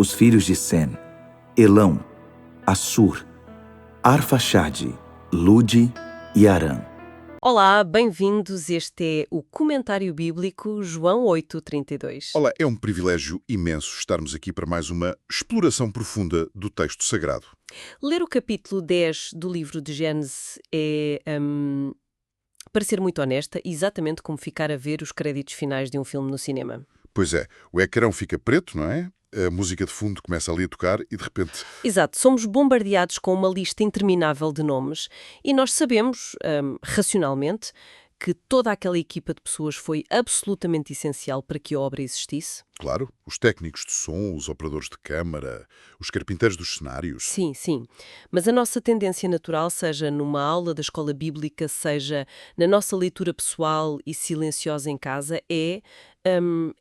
Os filhos de Sem: Elão, Assur, Arfaxade, Lude e Arã. Olá, bem-vindos. Este é o Comentário Bíblico João 8:32. Olá, é um privilégio imenso estarmos aqui para mais uma exploração profunda do texto sagrado. Ler o capítulo 10 do livro de Gênesis é, para ser muito honesta, exatamente como ficar a ver os créditos finais de um filme no cinema. Pois é, o ecrã fica preto, não é? A música de fundo começa ali a tocar e de repente... Exato, somos bombardeados com uma lista interminável de nomes e nós sabemos, racionalmente, que toda aquela equipa de pessoas foi absolutamente essencial para que a obra existisse. Claro, os técnicos de som, os operadores de câmara, os carpinteiros dos cenários. Sim, sim. Mas a nossa tendência natural, seja numa aula da escola bíblica, seja na nossa leitura pessoal e silenciosa em casa, é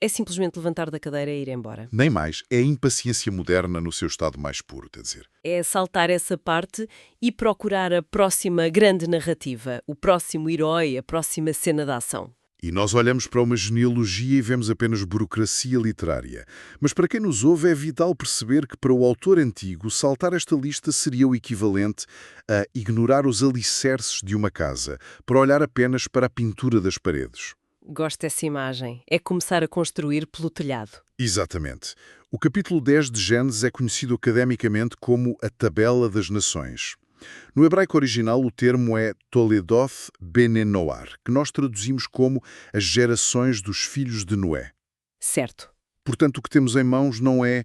simplesmente levantar da cadeira e ir embora. Nem mais, é a impaciência moderna no seu estado mais puro, quer dizer. É saltar essa parte e procurar a próxima grande narrativa, o próximo herói, a próxima cena de ação. E nós olhamos para uma genealogia e vemos apenas burocracia literária. Mas para quem nos ouve é vital perceber que para o autor antigo saltar esta lista seria o equivalente a ignorar os alicerces de uma casa, para olhar apenas para a pintura das paredes. Gosto dessa imagem. É começar a construir pelo telhado. Exatamente. O capítulo 10 de Gênesis é conhecido academicamente como a Tabela das Nações. No hebraico original, o termo é Toledoth Bene Noar, que nós traduzimos como as gerações dos filhos de Noé. Certo. Portanto, o que temos em mãos não é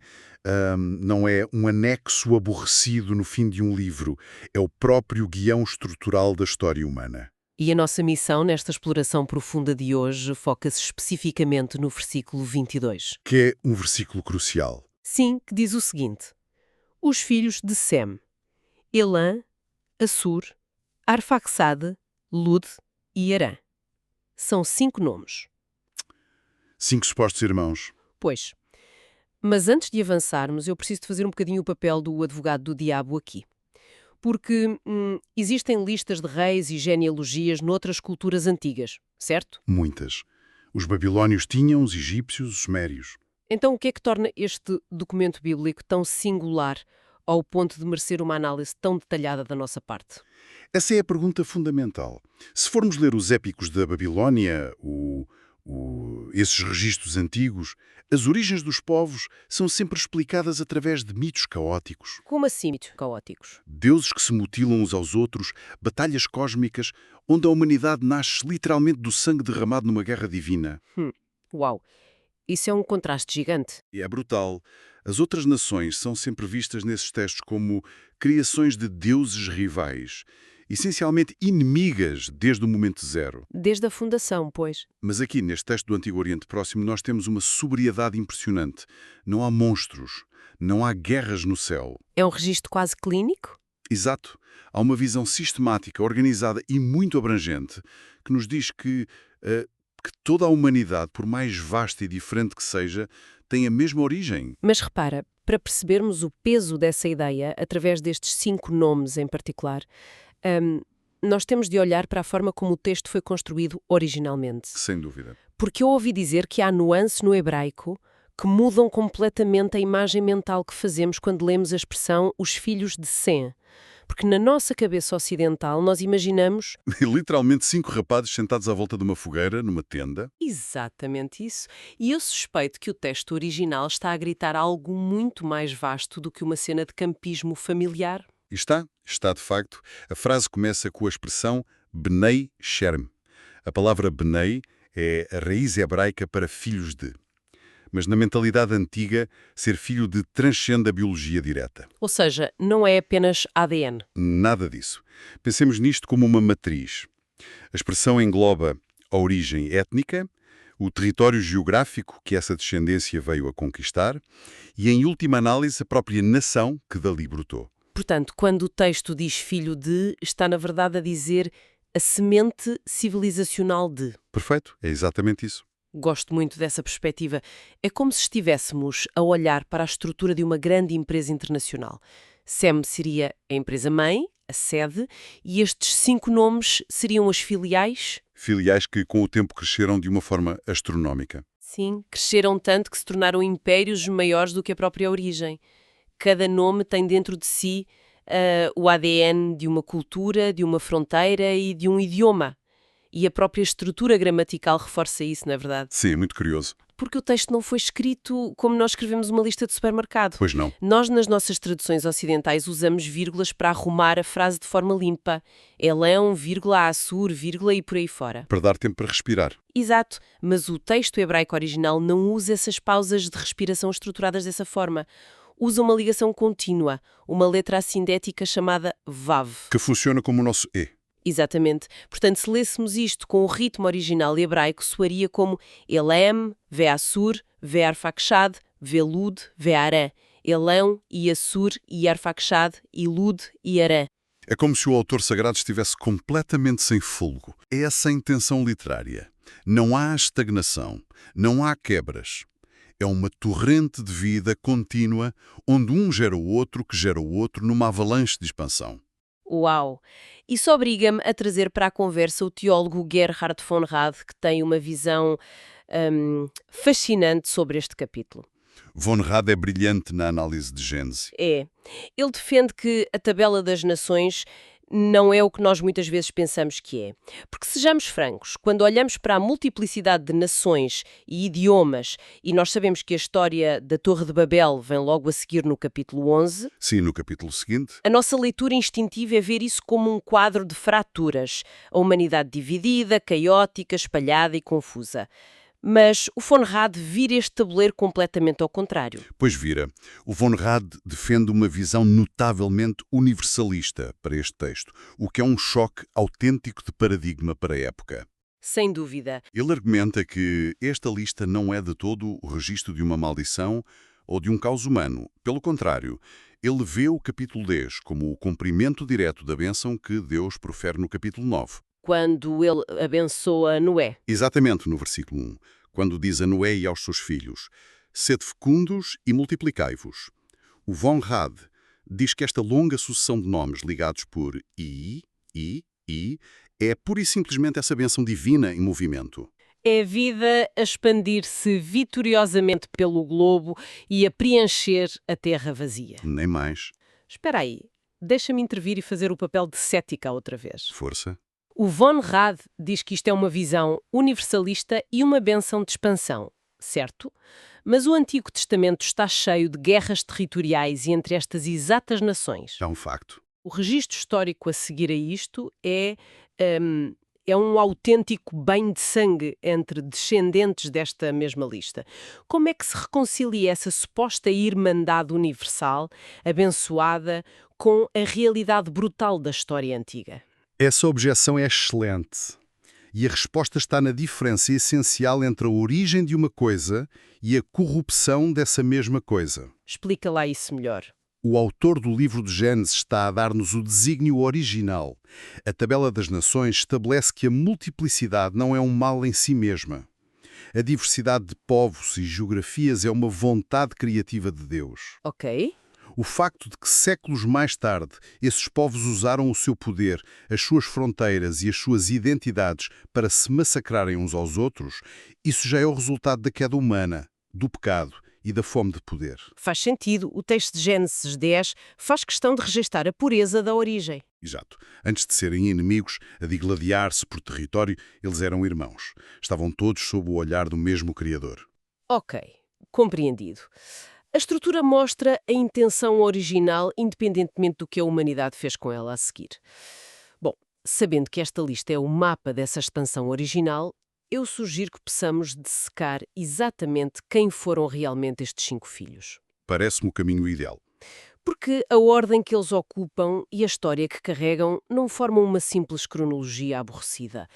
um anexo aborrecido no fim de um livro, é o próprio guião estrutural da história humana. E a nossa missão nesta exploração profunda de hoje foca-se especificamente no versículo 22. Que é um versículo crucial. Sim, que diz o seguinte: os filhos de Sem: Elã, Assur, Arfaxade, Lude e Arã. São 5 nomes. 5 supostos irmãos. Pois. Mas antes de avançarmos, eu preciso de fazer um bocadinho o papel do advogado do diabo aqui. Porque existem listas de reis e genealogias noutras culturas antigas, certo? Muitas. Os babilónios tinham, os egípcios, os sumérios. Então o que é que torna este documento bíblico tão singular ao ponto de merecer uma análise tão detalhada da nossa parte? Essa é a pergunta fundamental. Se formos ler os épicos da Babilónia, esses registros antigos, as origens dos povos são sempre explicadas através de mitos caóticos. Como assim mitos caóticos? Deuses que se mutilam uns aos outros, batalhas cósmicas, onde a humanidade nasce literalmente do sangue derramado numa guerra divina. Uau! Isso é um contraste gigante. E é brutal. As outras nações são sempre vistas nesses textos como criações de deuses rivais, essencialmente inimigas desde o momento zero. Desde a fundação, pois. Mas aqui, neste texto do Antigo Oriente Próximo, nós temos uma sobriedade impressionante. Não há monstros, não há guerras no céu. É um registro quase clínico? Exato. Há uma visão sistemática, organizada e muito abrangente que nos diz que toda a humanidade, por mais vasta e diferente que seja, tem a mesma origem. Mas repara, para percebermos o peso dessa ideia, através destes 5 nomes em particular, nós temos de olhar para a forma como o texto foi construído originalmente. Sem dúvida. Porque eu ouvi dizer que há nuances no hebraico que mudam completamente a imagem mental que fazemos quando lemos a expressão os filhos de Sem. Porque na nossa cabeça ocidental nós imaginamos... Literalmente 5 rapazes sentados à volta de uma fogueira, numa tenda. Exatamente isso. E eu suspeito que o texto original está a gritar algo muito mais vasto do que uma cena de campismo familiar. E está de facto. A frase começa com a expressão Bnei Sherm. A palavra Bnei é a raiz hebraica para filhos de. Mas na mentalidade antiga, ser filho de transcende a biologia direta. Ou seja, não é apenas ADN. Nada disso. Pensemos nisto como uma matriz. A expressão engloba a origem étnica, o território geográfico que essa descendência veio a conquistar e, em última análise, a própria nação que dali brotou. Portanto, quando o texto diz filho de, está na verdade a dizer a semente civilizacional de. Perfeito, é exatamente isso. Gosto muito dessa perspectiva. É como se estivéssemos a olhar para a estrutura de uma grande empresa internacional. Sem seria a empresa-mãe, a sede, e estes 5 nomes seriam as filiais? Filiais que com o tempo cresceram de uma forma astronómica. Sim, cresceram tanto que se tornaram impérios maiores do que a própria origem. Cada nome tem dentro de si o ADN de uma cultura, de uma fronteira e de um idioma. E a própria estrutura gramatical reforça isso, não é verdade? Sim, é muito curioso. Porque o texto não foi escrito como nós escrevemos uma lista de supermercado. Pois não. Nós, nas nossas traduções ocidentais, usamos vírgulas para arrumar a frase de forma limpa. Elão, vírgula, Assur, vírgula e por aí fora. Para dar tempo para respirar. Exato, mas o texto hebraico original não usa essas pausas de respiração estruturadas dessa forma. Usa uma ligação contínua, uma letra assindética chamada Vav. Que funciona como o nosso E. Exatamente. Portanto, se lêssemos isto com o ritmo original hebraico, soaria como Elem, Ve-Assur, Ve-Arfaxad, Ve-Lud, Ve-Arã. Elão e Assur e Arfaxad e Lud e Arã. É como se o autor sagrado estivesse completamente sem fôlego. É essa a intenção literária. Não há estagnação, não há quebras. É uma torrente de vida contínua, onde um gera o outro que gera o outro numa avalanche de expansão. Uau! Isso obriga-me a trazer para a conversa o teólogo Gerhard von Rad, que tem uma visão fascinante sobre este capítulo. Von Rad é brilhante na análise de Gênese. É. Ele defende que a tabela das nações não é o que nós muitas vezes pensamos que é. Porque, sejamos francos, quando olhamos para a multiplicidade de nações e idiomas, e nós sabemos que a história da Torre de Babel vem logo a seguir no capítulo 11, Sim, no capítulo seguinte. a nossa leitura instintiva é ver isso como um quadro de fraturas, a humanidade dividida, caótica, espalhada e confusa. Mas o von Rad vira este tabuleiro completamente ao contrário. Pois vira, o Von Rad defende uma visão notavelmente universalista para este texto, o que é um choque autêntico de paradigma para a época. Sem dúvida. Ele argumenta que esta lista não é de todo o registro de uma maldição ou de um caos humano. Pelo contrário, ele vê o capítulo 10 como o cumprimento direto da bênção que Deus profere no capítulo 9. Quando ele abençoa Noé. Exatamente no versículo 1, quando diz a Noé e aos seus filhos: sede fecundos e multiplicai-vos. O Von Rad diz que esta longa sucessão de nomes ligados por I, é pura e simplesmente essa bênção divina em movimento. É a vida a expandir-se vitoriosamente pelo globo e a preencher a terra vazia. Nem mais. Espera aí, deixa-me intervir e fazer o papel de cética outra vez. Força. O Von Rad diz que isto é uma visão universalista e uma bênção de expansão, certo? Mas o Antigo Testamento está cheio de guerras territoriais e entre estas exatas nações. É um facto. O registro histórico a seguir a isto é um autêntico banho de sangue entre descendentes desta mesma lista. Como é que se reconcilia essa suposta irmandade universal, abençoada, com a realidade brutal da história antiga? Essa objeção é excelente. E a resposta está na diferença essencial entre a origem de uma coisa e a corrupção dessa mesma coisa. Explica lá isso melhor. O autor do livro de Gênesis está a dar-nos o desígnio original. A tabela das nações estabelece que a multiplicidade não é um mal em si mesma. A diversidade de povos e geografias é uma vontade criativa de Deus. Ok. O facto de que séculos mais tarde esses povos usaram o seu poder, as suas fronteiras e as suas identidades para se massacrarem uns aos outros, isso já é o resultado da queda humana, do pecado e da fome de poder. Faz sentido. O texto de Gênesis 10 faz questão de registar a pureza da origem. Exato. Antes de serem inimigos, a digladiar-se por território, eles eram irmãos. Estavam todos sob o olhar do mesmo Criador. Ok, compreendido. A estrutura mostra a intenção original, independentemente do que a humanidade fez com ela a seguir. Bom, sabendo que esta lista é o mapa dessa expansão original, eu sugiro que possamos dissecar exatamente quem foram realmente estes 5 filhos. Parece-me o caminho ideal. Porque a ordem que eles ocupam e a história que carregam não formam uma simples cronologia aborrecida.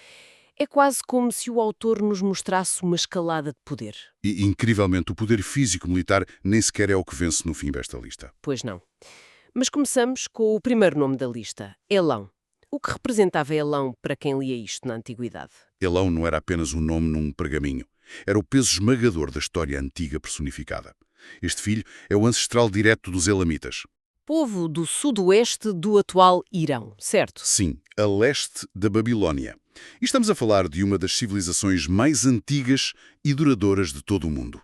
É quase como se o autor nos mostrasse uma escalada de poder. E, incrivelmente, o poder físico-militar nem sequer é o que vence no fim desta lista. Pois não. Mas começamos com o primeiro nome da lista, Elão. O que representava Elão para quem lia isto na Antiguidade? Elão não era apenas um nome num pergaminho. Era o peso esmagador da história antiga personificada. Este filho é o ancestral direto dos Elamitas. povo do sudoeste do atual Irão, certo? Sim, a leste da Babilónia. E estamos a falar de uma das civilizações mais antigas e duradouras de todo o mundo.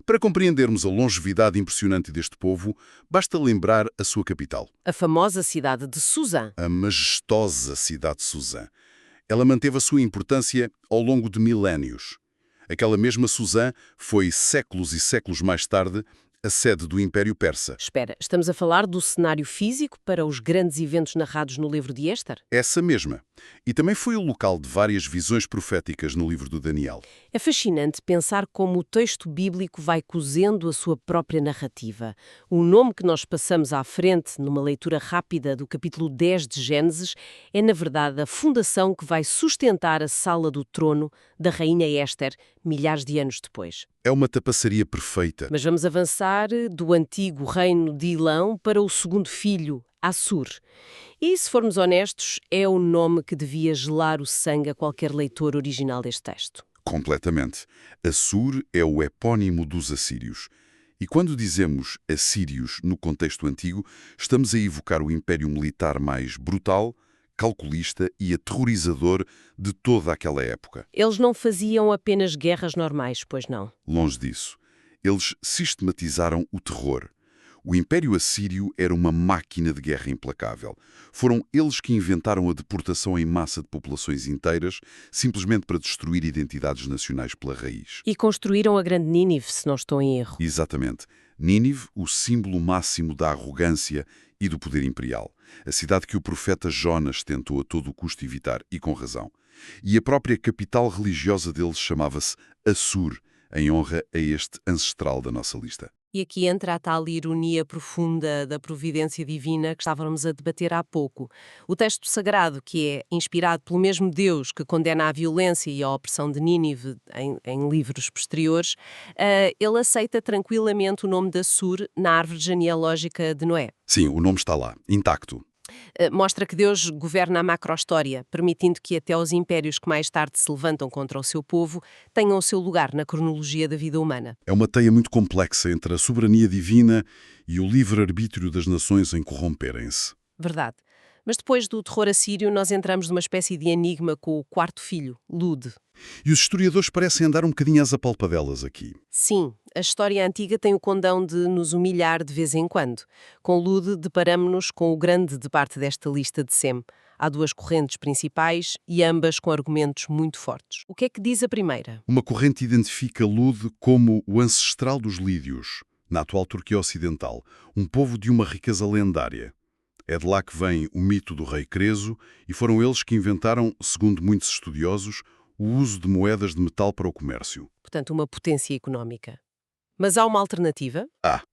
Para compreendermos a longevidade impressionante deste povo, basta lembrar a sua capital, A famosa cidade de Suzã. a majestosa cidade de Suzã. Ela manteve a sua importância ao longo de milénios. Aquela mesma Suzã foi, séculos e séculos mais tarde, a sede do Império Persa. Espera, estamos a falar do cenário físico para os grandes eventos narrados no livro de Éstar? Essa mesma. E também foi o local de várias visões proféticas no livro do Daniel. É fascinante pensar como o texto bíblico vai cozendo a sua própria narrativa. O nome que nós passamos à frente, numa leitura rápida do capítulo 10 de Gênesis, é, na verdade, a fundação que vai sustentar a sala do trono da rainha Éstar, milhares de anos depois. É uma tapaçaria perfeita. Mas vamos avançar do antigo reino de Ilão para o segundo filho, Assur. E, se formos honestos, é o nome que devia gelar o sangue a qualquer leitor original deste texto. Completamente. Assur é o epónimo dos assírios. E quando dizemos assírios no contexto antigo, estamos a evocar o império militar mais brutal, calculista e aterrorizador de toda aquela época. Eles não faziam apenas guerras normais, pois não? Longe disso. Eles sistematizaram o terror. O Império Assírio era uma máquina de guerra implacável. Foram eles que inventaram a deportação em massa de populações inteiras, simplesmente para destruir identidades nacionais pela raiz. E construíram a Grande Nínive, se não estou em erro. Exatamente. Nínive, o símbolo máximo da arrogância e do poder imperial. A cidade que o profeta Jonas tentou a todo o custo evitar, e com razão. E a própria capital religiosa deles chamava-se Assur, em honra a este ancestral da nossa lista. E aqui entra a tal ironia profunda da providência divina que estávamos a debater há pouco. O texto sagrado, que é inspirado pelo mesmo Deus que condena a violência e a opressão de Nínive em livros posteriores, ele aceita tranquilamente o nome de Assur na árvore genealógica de Noé. Sim, o nome está lá, intacto. Mostra que Deus governa a macrohistória, permitindo que até os impérios que mais tarde se levantam contra o seu povo tenham o seu lugar na cronologia da vida humana. É uma teia muito complexa entre a soberania divina e o livre-arbítrio das nações em corromperem-se. Verdade. Mas depois do terror assírio, nós entramos numa espécie de enigma com o quarto filho, Lud. E os historiadores parecem andar um bocadinho às apalpadelas aqui. Sim, a história antiga tem o condão de nos humilhar de vez em quando. Com Lud, deparamo-nos com o grande de parte desta lista de Sem. Há duas correntes principais e ambas com argumentos muito fortes. O que é que diz a primeira? Uma corrente identifica Lud como o ancestral dos lídios, na atual Turquia Ocidental, um povo de uma riqueza lendária. É de lá que vem o mito do rei Creso e foram eles que inventaram, segundo muitos estudiosos, o uso de moedas de metal para o comércio. Portanto, uma potência económica. Mas há uma alternativa?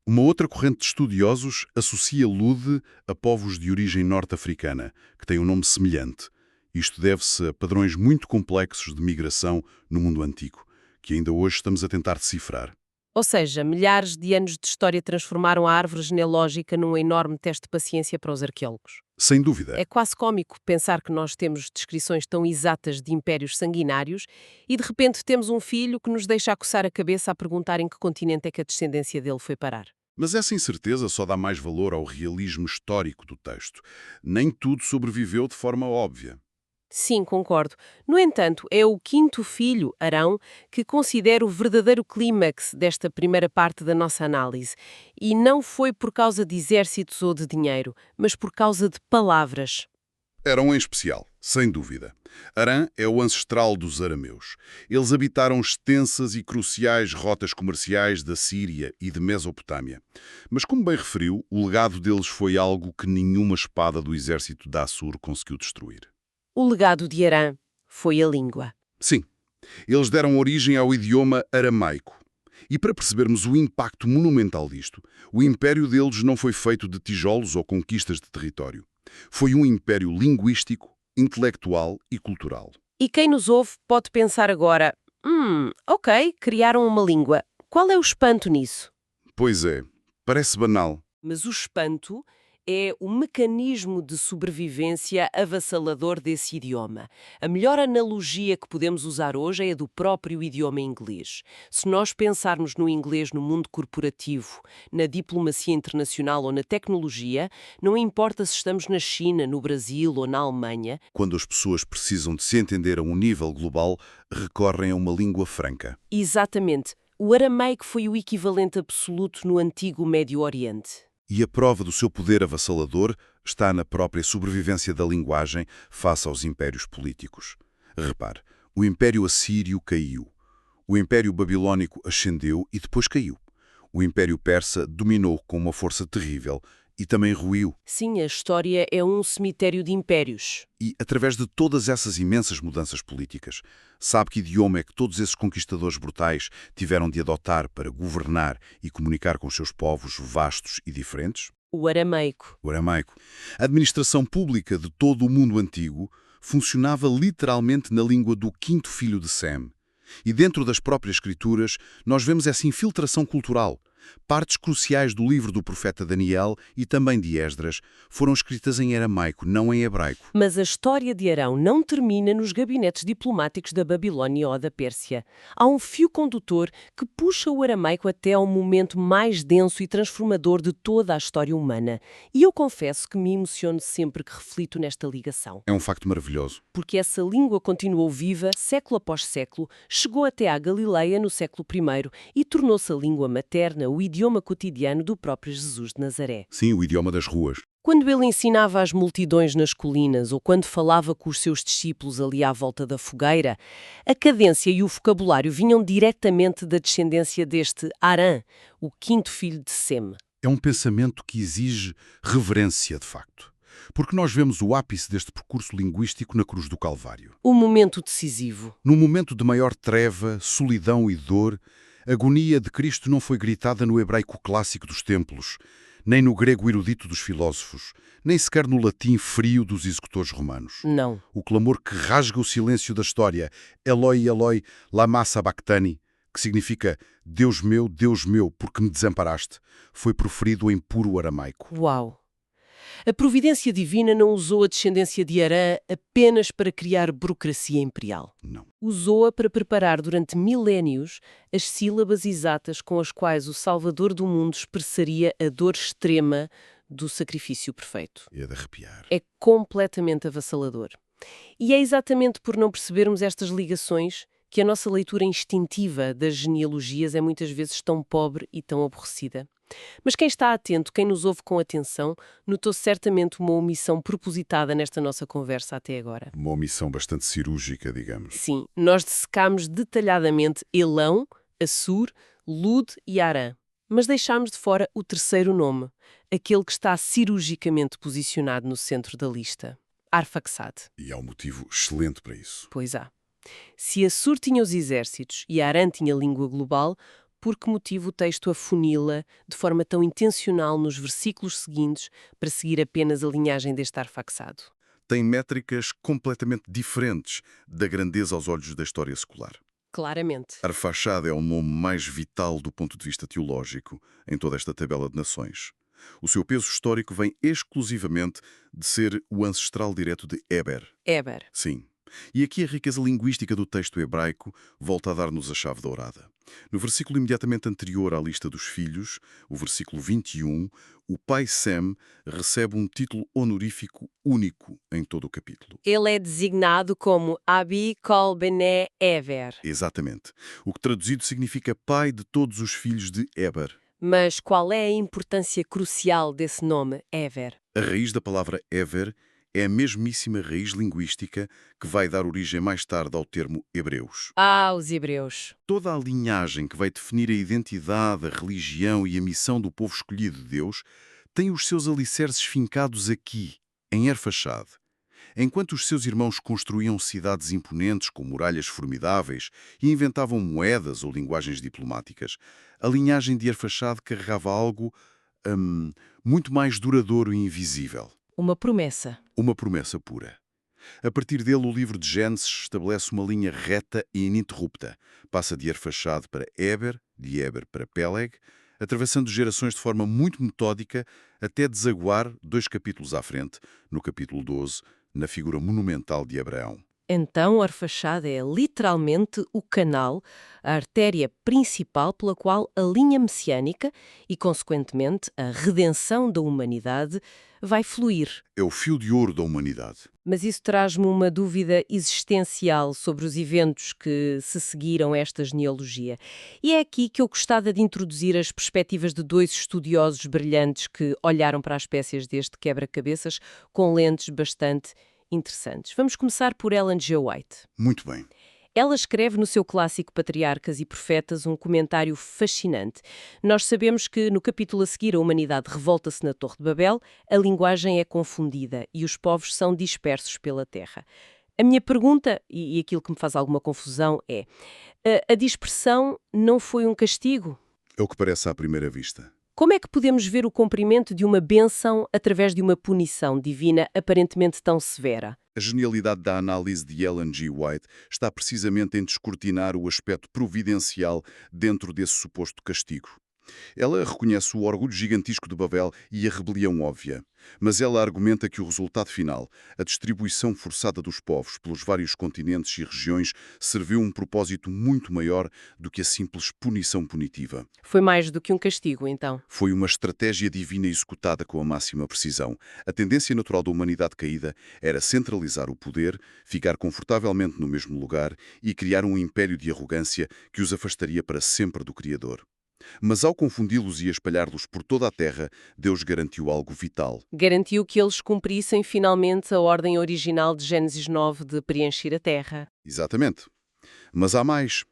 Uma outra corrente de estudiosos associa Lud a povos de origem norte-africana, que têm um nome semelhante. Isto deve-se a padrões muito complexos de migração no mundo antigo, que ainda hoje estamos a tentar decifrar. Ou seja, milhares de anos de história transformaram a árvore genealógica num enorme teste de paciência para os arqueólogos. Sem dúvida. É quase cómico pensar que nós temos descrições tão exatas de impérios sanguinários e de repente temos um filho que nos deixa a coçar a cabeça a perguntar em que continente é que a descendência dele foi parar. Mas essa incerteza só dá mais valor ao realismo histórico do texto. Nem tudo sobreviveu de forma óbvia. Sim, concordo. No entanto, é o quinto filho, Arão, que considero o verdadeiro clímax desta primeira parte da nossa análise. E não foi por causa de exércitos ou de dinheiro, mas por causa de palavras. Arão em especial, sem dúvida. Arã é o ancestral dos arameus. Eles habitaram extensas e cruciais rotas comerciais da Síria e de Mesopotâmia. Mas, como bem referiu, o legado deles foi algo que nenhuma espada do exército da Assur conseguiu destruir. O legado de Arã foi a língua. Sim, eles deram origem ao idioma aramaico. E para percebermos o impacto monumental disto, o império deles não foi feito de tijolos ou conquistas de território. Foi um império linguístico, intelectual e cultural. E quem nos ouve pode pensar agora, ok, criaram uma língua. Qual é o espanto nisso? Pois é, parece banal. Mas o espanto é o mecanismo de sobrevivência avassalador desse idioma. A melhor analogia que podemos usar hoje é a do próprio idioma inglês. Se nós pensarmos no inglês no mundo corporativo, na diplomacia internacional ou na tecnologia, não importa se estamos na China, no Brasil ou na Alemanha. Quando as pessoas precisam de se entender a um nível global, recorrem a uma língua franca. Exatamente. O aramaico foi o equivalente absoluto no antigo Médio Oriente. E a prova do seu poder avassalador está na própria sobrevivência da linguagem face aos impérios políticos. Repare, o Império Assírio caiu, o Império Babilônico ascendeu e depois caiu. O Império Persa dominou com uma força terrível e também ruiu. Sim, a história é um cemitério de impérios. E, através de todas essas imensas mudanças políticas, sabe que idioma é que todos esses conquistadores brutais tiveram de adotar para governar e comunicar com os seus povos vastos e diferentes? O aramaico. O aramaico. A administração pública de todo o mundo antigo funcionava literalmente na língua do quinto filho de Sem. E dentro das próprias escrituras, nós vemos essa infiltração cultural. Partes cruciais do livro do profeta Daniel e também de Esdras foram escritas em aramaico, não em hebraico. Mas a história de Arão não termina nos gabinetes diplomáticos da Babilônia ou da Pérsia. Há um fio condutor que puxa o aramaico até ao momento mais denso e transformador de toda a história humana. E eu confesso que me emociono sempre que reflito nesta ligação. É um facto maravilhoso. Porque essa língua continuou viva, século após século, chegou até à Galileia no século I e tornou-se a língua materna, o idioma cotidiano do próprio Jesus de Nazaré. Sim, o idioma das ruas. Quando ele ensinava às multidões nas colinas ou quando falava com os seus discípulos ali à volta da fogueira, a cadência e o vocabulário vinham diretamente da descendência deste Arã, o quinto filho de Sem. É um pensamento que exige reverência, de facto. Porque nós vemos o ápice deste percurso linguístico na cruz do Calvário. O momento decisivo. No momento de maior treva, solidão e dor, a agonia de Cristo não foi gritada no hebraico clássico dos templos, nem no grego erudito dos filósofos, nem sequer no latim frio dos executores romanos. Não. O clamor que rasga o silêncio da história, Eloi, Eloi, lama sabachthani, que significa Deus meu, porque me desamparaste, foi proferido em puro aramaico. Uau! A providência divina não usou a descendência de Arã apenas para criar burocracia imperial. Não. Usou-a para preparar durante milénios as sílabas exatas com as quais o Salvador do mundo expressaria a dor extrema do sacrifício perfeito. É de arrepiar. É completamente avassalador. E é exatamente por não percebermos estas ligações que a nossa leitura instintiva das genealogias é muitas vezes tão pobre e tão aborrecida. Mas quem está atento, quem nos ouve com atenção, notou certamente uma omissão propositada nesta nossa conversa até agora. Uma omissão bastante cirúrgica, digamos. Sim, nós dissecámos detalhadamente Elão, Assur, Lud e Arã. Mas deixámos de fora o terceiro nome, aquele que está cirurgicamente posicionado no centro da lista. Arfaxad. E há um motivo excelente para isso. Pois há. Se Assur tinha os exércitos e Arã tinha a língua global, por que motivo o texto afunila de forma tão intencional nos versículos seguintes para seguir apenas a linhagem deste Arfaxado? Tem métricas completamente diferentes da grandeza aos olhos da história secular. Claramente. Arfaxad é o nome mais vital do ponto de vista teológico em toda esta tabela de nações. O seu peso histórico vem exclusivamente de ser o ancestral direto de Eber. Eber. Sim. E aqui a riqueza linguística do texto hebraico volta a dar-nos a chave dourada. No versículo imediatamente anterior à lista dos filhos, o versículo 21, o pai Sem recebe um título honorífico único em todo o capítulo. Ele é designado como Abi Kol Bené Eber. Exatamente. O que traduzido significa pai de todos os filhos de Eber. Mas qual é a importância crucial desse nome, Eber? A raiz da palavra Ever é a mesmíssima raiz linguística que vai dar origem mais tarde ao termo hebreus. Ah, os hebreus. Toda a linhagem que vai definir a identidade, a religião e a missão do povo escolhido de Deus tem os seus alicerces fincados aqui, em Arfaxad. Enquanto os seus irmãos construíam cidades imponentes com muralhas formidáveis e inventavam moedas ou linguagens diplomáticas, a linhagem de Arfaxad carregava algo muito mais duradouro e invisível. Uma promessa. Uma promessa pura. A partir dele, o livro de Gênesis estabelece uma linha reta e ininterrupta. Passa de Arfaxad para Eber, de Eber para Peleg, atravessando gerações de forma muito metódica até desaguar 2 capítulos à frente, no capítulo 12, na figura monumental de Abraão. Então, a Arfaxade é literalmente o canal, a artéria principal pela qual a linha messiânica e, consequentemente, a redenção da humanidade vai fluir. É o fio de ouro da humanidade. Mas isso traz-me uma dúvida existencial sobre os eventos que se seguiram a esta genealogia. E é aqui que eu gostava de introduzir as perspectivas de 2 estudiosos brilhantes que olharam para as peças deste quebra-cabeças com lentes bastante interessantes. Vamos começar por Ellen G. White. Muito bem. Ela escreve no seu clássico Patriarcas e Profetas um comentário fascinante. Nós sabemos que no capítulo a seguir a humanidade revolta-se na Torre de Babel, a linguagem é confundida e os povos são dispersos pela terra. A minha pergunta, e aquilo que me faz alguma confusão, é: a dispersão não foi um castigo? É o que parece à primeira vista. Como é que podemos ver o cumprimento de uma bênção através de uma punição divina aparentemente tão severa? A genialidade da análise de Ellen G. White está precisamente em descortinar o aspecto providencial dentro desse suposto castigo. Ela reconhece o orgulho gigantesco de Babel e a rebelião óbvia, mas ela argumenta que o resultado final, a distribuição forçada dos povos pelos vários continentes e regiões, serviu um propósito muito maior do que a simples punição punitiva. Foi mais do que um castigo, então. Foi uma estratégia divina executada com a máxima precisão. A tendência natural da humanidade caída era centralizar o poder, ficar confortavelmente no mesmo lugar e criar um império de arrogância que os afastaria para sempre do Criador. Mas ao confundi-los e espalhá-los por toda a terra, Deus garantiu algo vital. Garantiu que eles cumprissem finalmente a ordem original de Gênesis 9 de preencher a terra. Exatamente. Mas há mais.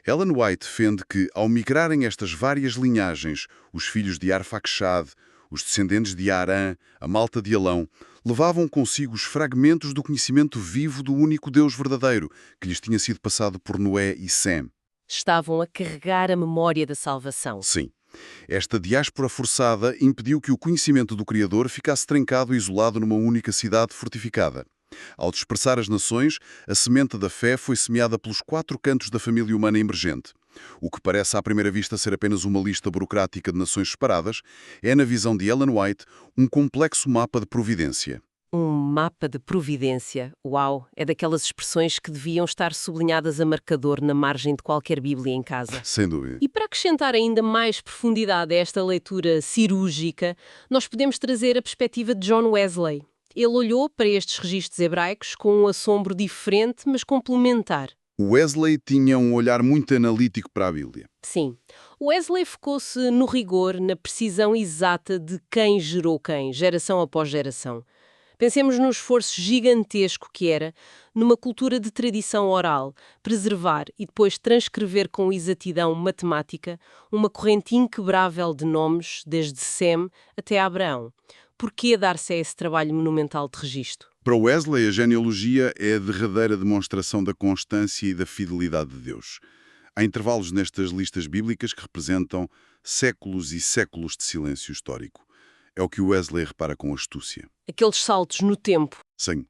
Ellen White defende que, ao migrarem estas várias linhagens, os filhos de Arfaxade, os descendentes de Arã, a malta de Alão, levavam consigo os fragmentos do conhecimento vivo do único Deus verdadeiro, que lhes tinha sido passado por Noé e Sem. Estavam a carregar a memória da salvação. Sim. Esta diáspora forçada impediu que o conhecimento do Criador ficasse trancado e isolado numa única cidade fortificada. Ao dispersar as nações, a semente da fé foi semeada pelos 4 cantos da família humana emergente. O que parece à primeira vista ser apenas uma lista burocrática de nações separadas, é, na visão de Ellen White, um complexo mapa de providência. Um mapa de providência. Uau! É daquelas expressões que deviam estar sublinhadas a marcador na margem de qualquer Bíblia em casa. Sem dúvida. E para acrescentar ainda mais profundidade a esta leitura cirúrgica, nós podemos trazer a perspectiva de John Wesley. Ele olhou para estes registros hebraicos com um assombro diferente, mas complementar. Wesley tinha um olhar muito analítico para a Bíblia. Sim. Wesley focou-se no rigor, na precisão exata de quem gerou quem, geração após geração. Pensemos no esforço gigantesco que era, numa cultura de tradição oral, preservar e depois transcrever com exatidão matemática uma corrente inquebrável de nomes, desde Sem até Abraão. Por que dar-se a esse trabalho monumental de registro? Para Wesley, a genealogia é a derradeira demonstração da constância e da fidelidade de Deus. Há intervalos nestas listas bíblicas que representam séculos e séculos de silêncio histórico. É o que Wesley repara com astúcia. Aqueles saltos no tempo. Sim.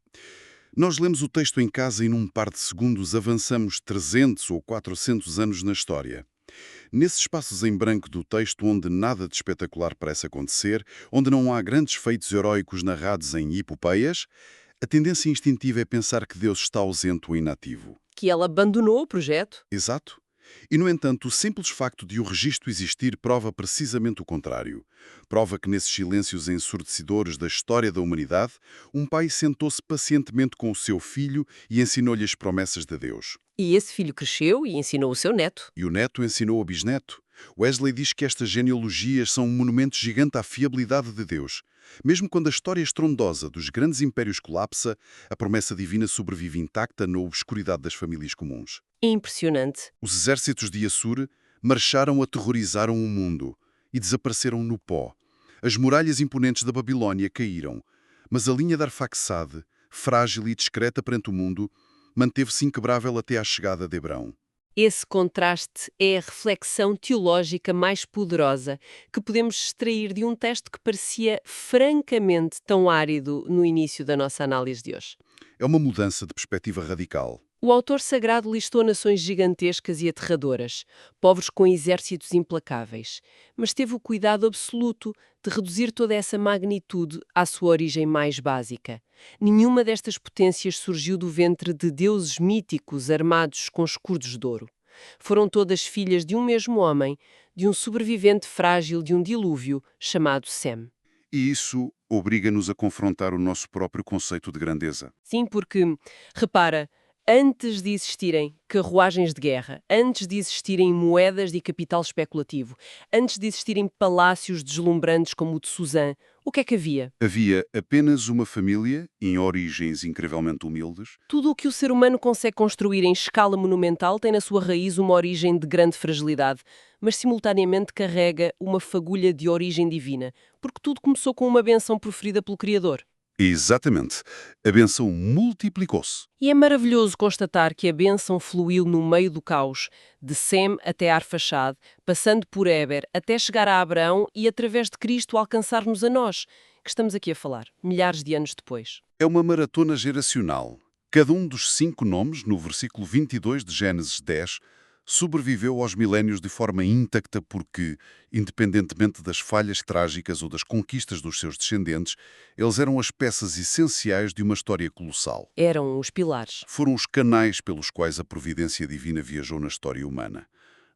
Nós lemos o texto em casa e num par de segundos avançamos 300 ou 400 anos na história. Nesses espaços em branco do texto onde nada de espetacular parece acontecer, onde não há grandes feitos heróicos narrados em epopeias, a tendência instintiva é pensar que Deus está ausente ou inativo. Que ela abandonou o projeto. Exato. E, no entanto, o simples facto de o registro existir prova precisamente o contrário. Prova que, nesses silêncios ensurdecedores da história da humanidade, um pai sentou-se pacientemente com o seu filho e ensinou-lhe as promessas de Deus. E esse filho cresceu e ensinou o seu neto. E o neto ensinou o bisneto. Wesley diz que estas genealogias são um monumento gigante à fiabilidade de Deus. Mesmo quando a história estrondosa dos grandes impérios colapsa, a promessa divina sobrevive intacta na obscuridade das famílias comuns. Impressionante. Os exércitos de Assur marcharam, aterrorizaram o mundo e desapareceram no pó. As muralhas imponentes da Babilónia caíram, mas a linha de Arfaxade, frágil e discreta perante o mundo, manteve-se inquebrável até à chegada de Hebrão. Esse contraste é a reflexão teológica mais poderosa que podemos extrair de um texto que parecia francamente tão árido no início da nossa análise de hoje. É uma mudança de perspectiva radical. O autor sagrado listou nações gigantescas e aterradoras, povos com exércitos implacáveis, mas teve o cuidado absoluto de reduzir toda essa magnitude à sua origem mais básica. Nenhuma destas potências surgiu do ventre de deuses míticos armados com escudos de ouro. Foram todas filhas de um mesmo homem, de um sobrevivente frágil de um dilúvio chamado Sem. E isso obriga-nos a confrontar o nosso próprio conceito de grandeza. Sim, porque, repara, antes de existirem carruagens de guerra, antes de existirem moedas e capital especulativo, antes de existirem palácios deslumbrantes como o de Suzã, o que é que havia? Havia apenas uma família, em origens incrivelmente humildes, Tudo o que o ser humano consegue construir em escala monumental tem na sua raiz uma origem de grande fragilidade, mas simultaneamente carrega uma fagulha de origem divina, porque tudo começou com uma bênção proferida pelo Criador. exatamente. A bênção multiplicou-se. E é maravilhoso constatar que a bênção fluiu no meio do caos, de Sem até Arfaxade, passando por Éber, até chegar a Abraão e, através de Cristo, alcançar-nos a nós, que estamos aqui a falar, milhares de anos depois. É uma maratona geracional. Cada um dos 5 nomes, no versículo 22 de Gênesis 10, sobreviveu aos milénios de forma intacta porque, independentemente das falhas trágicas ou das conquistas dos seus descendentes, eles eram as peças essenciais de uma história colossal. Eram os pilares. Foram os canais pelos quais a providência divina viajou na história humana.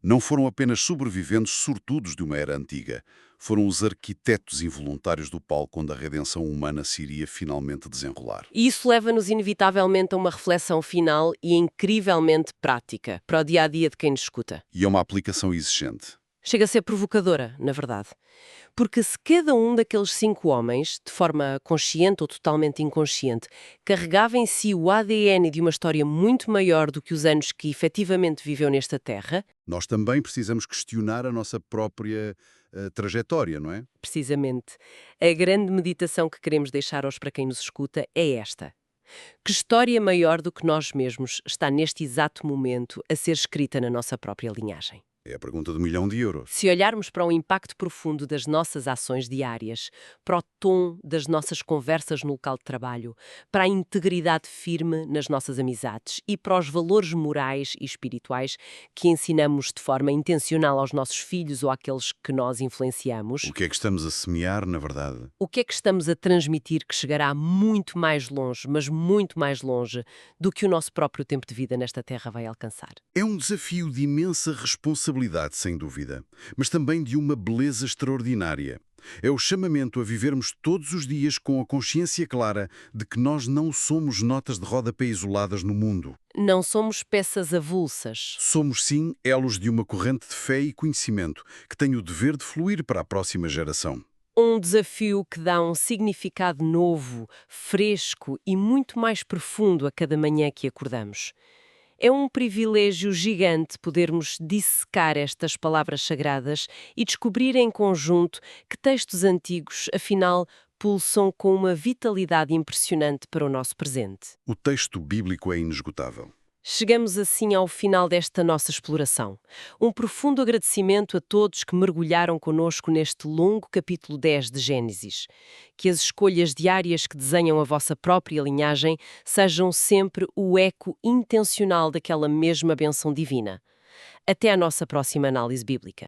Não foram apenas sobreviventes sortudos de uma era antiga, foram os arquitetos involuntários do palco onde a redenção humana se iria finalmente desenrolar. E isso leva-nos inevitavelmente a uma reflexão final e incrivelmente prática para o dia-a-dia de quem nos escuta. E é uma aplicação exigente. Chega a ser provocadora, na verdade. Porque se cada um daqueles 5 homens, de forma consciente ou totalmente inconsciente, carregava em si o ADN de uma história muito maior do que os anos que efetivamente viveu nesta Terra, Nós também precisamos questionar a nossa própria trajetória, não é? precisamente, a grande meditação que queremos deixar aos para quem nos escuta é esta. Que história maior do que nós mesmos está neste exato momento a ser escrita na nossa própria linhagem? É a pergunta de €1.000.000. Se olharmos para o impacto profundo das nossas ações diárias, para o tom das nossas conversas no local de trabalho, para a integridade firme nas nossas amizades e para os valores morais e espirituais que ensinamos de forma intencional aos nossos filhos ou àqueles que nós influenciamos, O que é que estamos a semear, na verdade? o que é que estamos a transmitir que chegará muito mais longe, mas muito mais longe, do que o nosso próprio tempo de vida nesta Terra vai alcançar? É um desafio de imensa responsabilidade, sem dúvida, mas também de uma beleza extraordinária. É o chamamento a vivermos todos os dias com a consciência clara de que nós não somos notas de rodapé isoladas no mundo. Não somos peças avulsas. Somos, sim, elos de uma corrente de fé e conhecimento que tem o dever de fluir para a próxima geração. Um desafio que dá um significado novo, fresco e muito mais profundo a cada manhã que acordamos. É um privilégio gigante podermos dissecar estas palavras sagradas e descobrir em conjunto que textos antigos, afinal, pulsam com uma vitalidade impressionante para o nosso presente. O texto bíblico é inesgotável. Chegamos assim ao final desta nossa exploração. Um profundo agradecimento a todos que mergulharam conosco neste longo capítulo 10 de Gênesis. Que as escolhas diárias que desenham a vossa própria linhagem sejam sempre o eco intencional daquela mesma bênção divina. Até à nossa próxima análise bíblica.